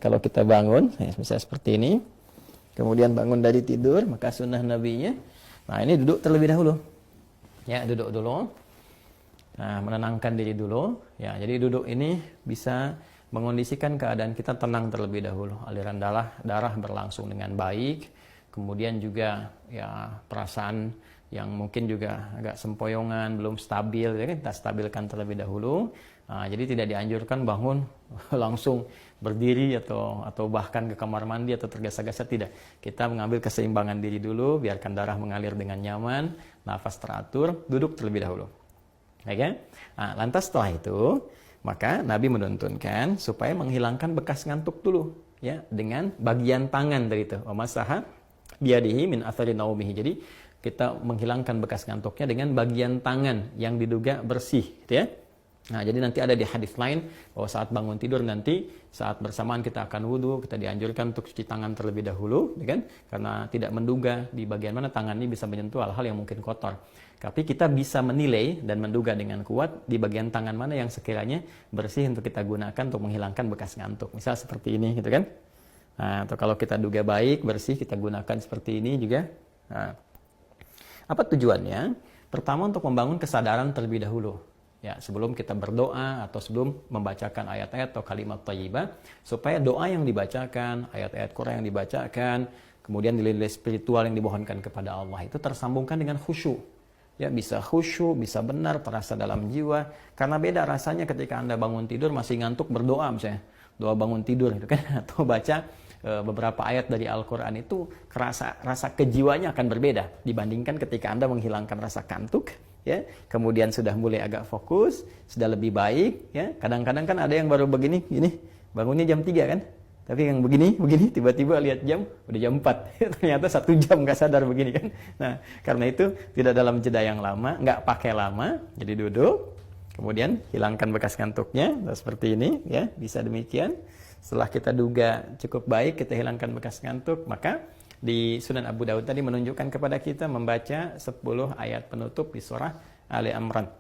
kalau kita bangun, misalnya seperti ini, kemudian bangun dari tidur, maka sunnah nabinya, nah ini duduk terlebih dahulu. Ya, duduk dulu. Nah, menenangkan diri dulu. Ya, jadi duduk ini bisa mengondisikan keadaan kita tenang terlebih dahulu. Aliran darah berlangsung dengan baik. Kemudian juga ya perasaan yang mungkin juga agak sempoyongan, belum stabil, ya kan? Kita stabilkan terlebih dahulu. Nah, jadi tidak dianjurkan bangun langsung berdiri atau bahkan ke kamar mandi atau tergesa-gesa, tidak. Kita mengambil keseimbangan diri dulu, biarkan darah mengalir dengan nyaman, nafas teratur, duduk terlebih dahulu. Ya kan? Nah, lantas setelah itu, maka Nabi menuntunkan supaya menghilangkan bekas ngantuk dulu, ya, dengan bagian tangan dari itu. Masaha biadihi min athari naumihi. Jadi kita menghilangkan bekas ngantuknya dengan bagian tangan yang diduga bersih, gitu ya. Nah, jadi nanti ada di hadis lain bahwa saat bangun tidur nanti saat bersamaan kita akan wudhu, kita dianjurkan untuk cuci tangan terlebih dahulu, ya kan? Karena tidak menduga di bagian mana tangan ini bisa menyentuh hal-hal yang mungkin kotor. Tapi kita bisa menilai dan menduga dengan kuat di bagian tangan mana yang sekiranya bersih untuk kita gunakan untuk menghilangkan bekas ngantuk. Misal seperti ini, gitu kan? Nah, atau kalau kita duga baik, bersih, kita gunakan seperti ini juga. Nah, apa tujuannya? Pertama, untuk membangun kesadaran terlebih dahulu. Ya, sebelum kita berdoa atau sebelum membacakan ayat-ayat atau kalimat thayyibah, supaya doa yang dibacakan, ayat-ayat Quran yang dibacakan, kemudian nilai-nilai spiritual yang dimohonkan kepada Allah itu tersambungkan dengan khusyuk. Ya, bisa khusyuk, bisa benar, terasa dalam jiwa. Karena beda rasanya ketika Anda bangun tidur masih ngantuk berdoa misalnya. Doa bangun tidur gitu kan, atau baca beberapa ayat dari Al-Quran itu rasa kejiwanya akan berbeda dibandingkan ketika Anda menghilangkan rasa kantuk, ya, kemudian sudah mulai agak fokus, sudah lebih baik, ya. Kadang-kadang kan ada yang baru begini, gini, bangunnya jam 3 kan, tapi yang begini, tiba-tiba lihat jam, udah jam 4, ternyata 1 jam nggak sadar begini kan. Nah, karena itu tidak dalam jeda yang lama, nggak pakai lama, jadi duduk, kemudian hilangkan bekas kantuknya, seperti ini, ya, bisa demikian. Setelah kita duga cukup baik, kita hilangkan bekas ngantuk, maka di Sunan Abu Daud tadi menunjukkan kepada kita membaca 10 ayat penutup di surah Ali Imran.